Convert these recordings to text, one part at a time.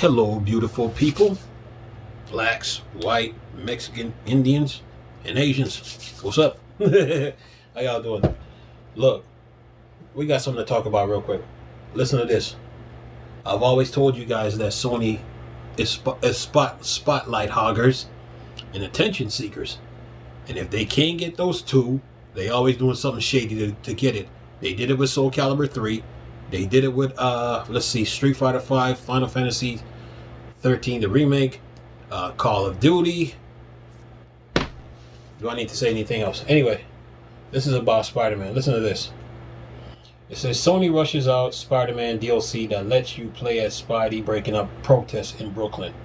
Hello, beautiful people. Blacks, white, Mexican, Indians, and Asians. What's up? How y'all doing? Look, we got something to talk about real quick. Listen to this. I've always told you guys that Sony is spotlight hoggers and attention seekers. And if they can't get those two, they always doing something shady to get it. They did it with Soul Calibur 3. They did it with, Street Fighter 5, Final Fantasy 13, the remake, Call of Duty. Do I need to say anything else? Anyway, this is about Spider-Man. Listen to this. It says Sony rushes out Spider-Man DLC that lets you play as Spidey breaking up protests in Brooklyn.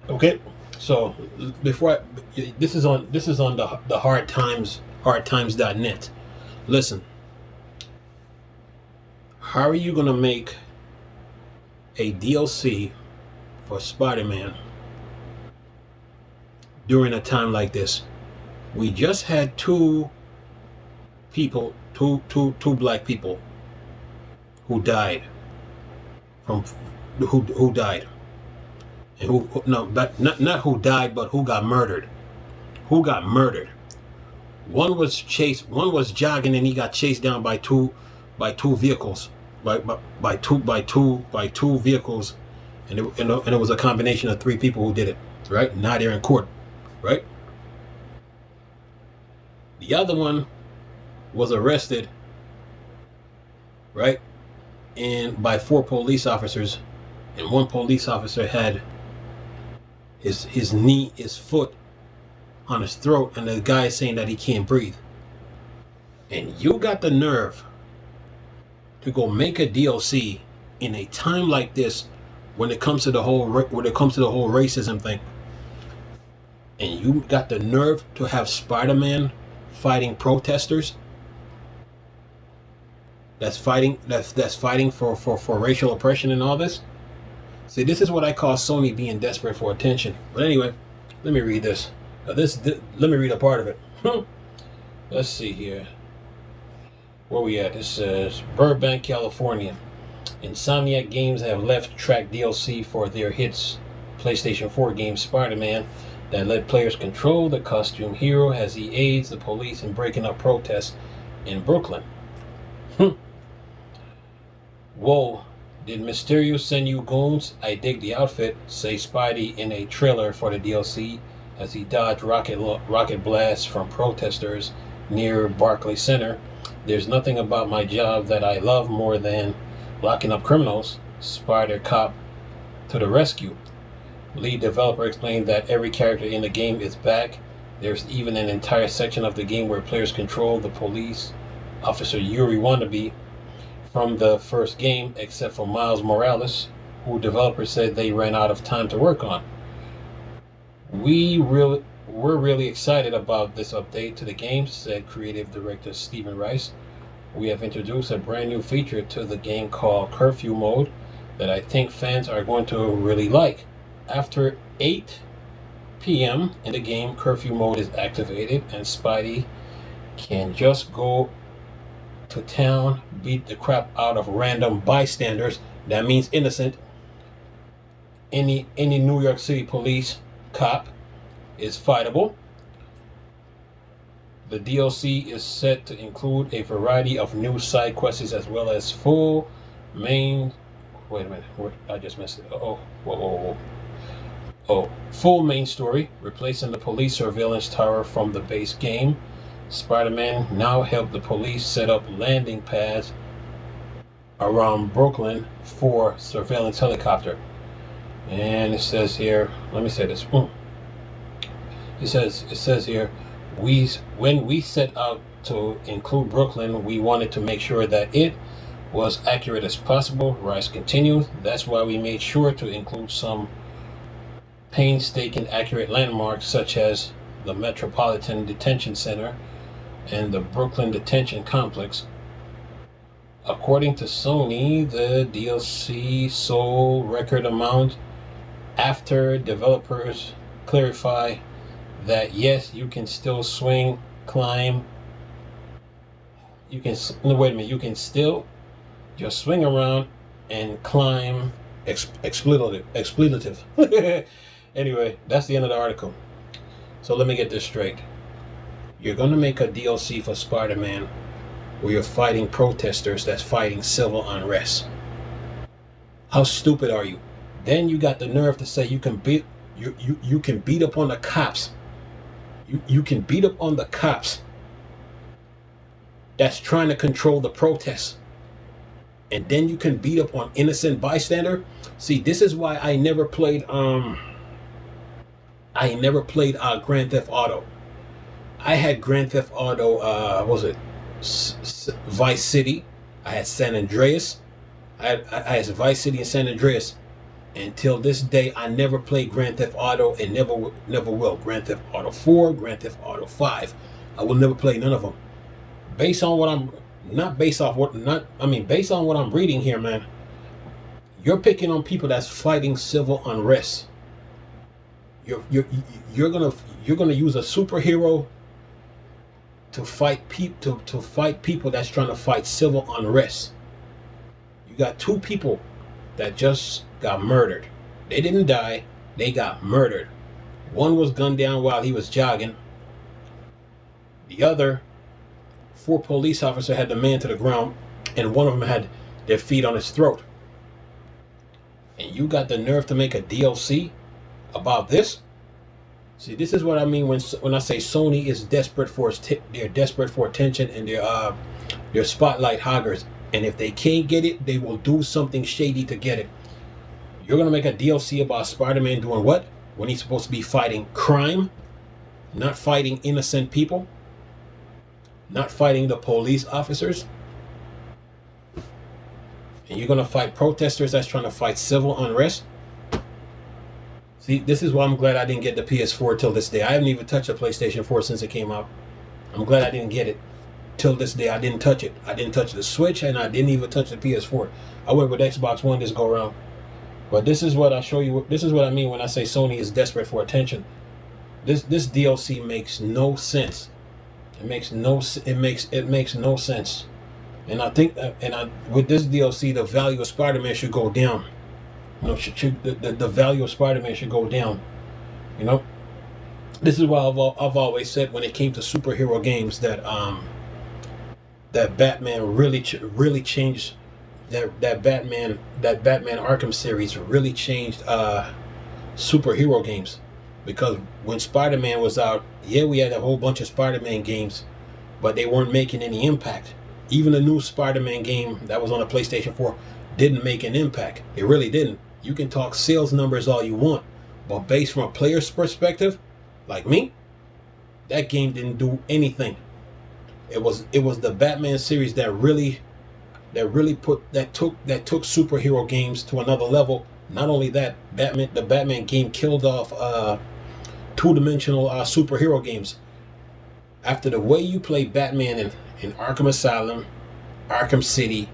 Okay, so before this is on the hardtimes.net. Listen, how are you gonna make a DLC for Spider-Man during a time like this? We just had two black people who died who died, and not who died, but who got murdered. One was jogging and he got chased down by two vehicles, by two vehicles, and it was a combination of three people who did it. Right now they're in court. Right. The other one was arrested, right, and by four police officers, and one police officer had his foot on his throat, and the guy is saying that he can't breathe. And you got the nerve to go make a DLC in a time like this, when it comes to the whole racism thing, and you got the nerve to have Spider-Man fighting protesters that's fighting for racial oppression and all this. See, this is what I call Sony being desperate for attention. But anyway, let me read this. Let me read a part of it. Let's see here. Where we at? It says Burbank, California. Insomniac Games have left track DLC for their hits PlayStation 4 game Spider-Man that let players control the costume hero as he aids the police in breaking up protests in Brooklyn. Whoa, did Mysterio send you goons? I dig the outfit, say Spidey in a trailer for the DLC as he dodged rocket blasts from protesters near Barclays Center. There's nothing about my job that I love more than locking up criminals. Spider Cop to the rescue. Lead developer explained that every character in the game is back. There's even an entire section of the game where players control the police officer Yuri Wannabe from the first game, except for Miles Morales, who developers said they ran out of time to work on. We're really excited about this update to the game, said creative director Stephen Rice. We have introduced a brand new feature to the game called Curfew Mode that I think fans are going to really like. After 8 p.m. in the game, Curfew Mode is activated and Spidey can just go to town, beat the crap out of random bystanders. That means innocent. Any New York City police cop is fightable. The DLC is set to include a variety of new side quests as well as full main. Wait a minute, I just messed it up. Full main story, replacing the police surveillance tower from the base game. Spider-Man now helped the police set up landing pads around Brooklyn for surveillance helicopter. And it says here, let me say this. It says here, when we set out to include Brooklyn, we wanted to make sure that it was accurate as possible. Rice continues. That's why we made sure to include some painstaking accurate landmarks such as the Metropolitan Detention Center and the Brooklyn Detention Complex. According to Sony, the DLC sold record amount after developers clarify that yes, you can still swing, climb. You can still just swing around and climb expletive. Anyway, that's the end of the article. So let me get this straight. You're gonna make a DLC for Spider-Man where you're fighting protesters that's fighting civil unrest. How stupid are you? Then you got the nerve to say you can beat you can beat up on the cops. You can beat up on the cops that's trying to control the protests. And then you can beat up on innocent bystander. See, this is why I never played Grand Theft Auto. I had Grand Theft Auto what was it Vice City. I had San Andreas. I had Vice City and San Andreas. Until this day, I never played Grand Theft Auto and never will. Grand Theft Auto 4, Grand Theft Auto 5. I will never play none of them. Based on what I'm based on what I'm reading here, man. You're picking on people that's fighting civil unrest. You're gonna use a superhero to fight people that's trying to fight civil unrest. You got two people that just got murdered. They didn't die, they got murdered. One was gunned down while he was jogging. The other, 4 police officers had the man to the ground, and one of them had their feet on his throat. And you got the nerve to make a DLC about this? See, this is what I mean when I say Sony is desperate for they're desperate for attention, and they're spotlight hoggers. And if they can't get it, they will do something shady to get it. You're gonna make a DLC about Spider-Man doing what? When he's supposed to be fighting crime, not fighting innocent people, not fighting the police officers. And you're gonna fight protesters that's trying to fight civil unrest. See, this is why I'm glad I didn't get the PS4 till this day. I haven't even touched the PlayStation 4 since it came out. I'm glad I didn't get it. Till this day, I didn't touch it. I didn't touch the Switch, and I didn't even touch the PS4. I went with Xbox One this go around. But this is what I show you. This is what I mean when I say Sony is desperate for attention. This DLC makes no sense. It makes no sense. And I think with this DLC, the value of Spider-Man should go down. You know, the value of Spider-Man should go down. You know, this is why I've always said when it came to superhero games that that Batman really changed. That Batman Arkham series really changed superhero games, because when Spider-Man was out, yeah, we had a whole bunch of Spider-Man games, but they weren't making any impact. Even the new Spider-Man game that was on the PlayStation 4 didn't make an impact. It really didn't. You can talk sales numbers all you want, but based from a player's perspective, like me, that game didn't do anything. It was the Batman series that took superhero games to another level. Not only that, the Batman game killed off two-dimensional superhero games. After the way you play Batman in Arkham Asylum, Arkham City,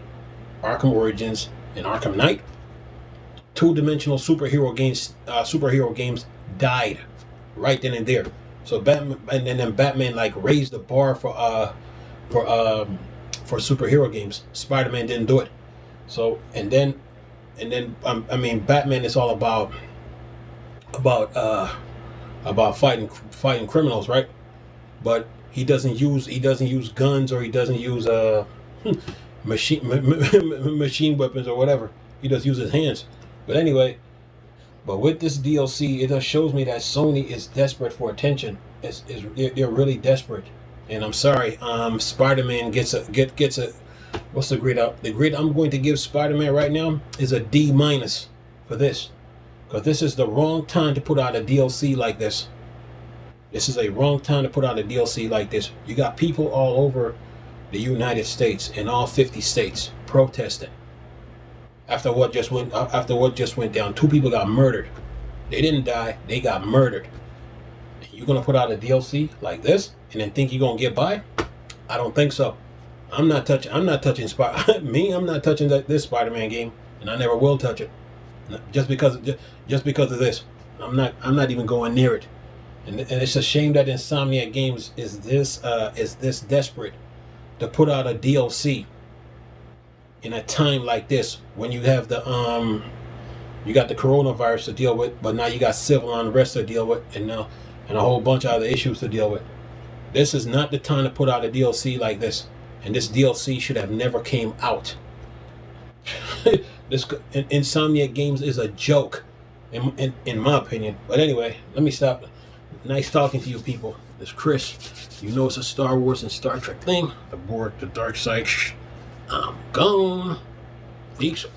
Arkham Origins, and Arkham Knight, two-dimensional superhero games died right then and there. So Batman like raised the bar for superhero games. Spider-Man didn't do it. So and then Batman is all about fighting criminals, right? But he doesn't use guns, or he doesn't use machine weapons or whatever. He just uses hands. But anyway, with this DLC, it just shows me that Sony is desperate for attention. They're really desperate. And I'm sorry, Spider-Man gets a what's the grade out? The grade I'm going to give Spider-Man right now is a D- for this, because this is the wrong time to put out a DLC like this. This is a wrong time to put out a DLC like this. You got people all over the United States, in all 50 states, protesting after what just went down. 2 people got murdered. They didn't die, they got murdered. You're gonna put out a DLC like this and then think you're gonna get by? I don't think so. I'm not touching I'm not touching this Spider-Man game, and I never will touch it. Just because of this. I'm not even going near it. And it's a shame that Insomniac Games is this desperate to put out a DLC in a time like this, when you have the You got the coronavirus to deal with, but now you got civil unrest to deal with, and a whole bunch of other issues to deal with. This is not the time to put out a DLC like this, and this DLC should have never came out. This Insomniac Games is a joke, in my opinion. But anyway, let me stop. Nice talking to you people. It's Chris. You know it's a Star Wars and Star Trek thing. The dark side. I'm gone. Peace.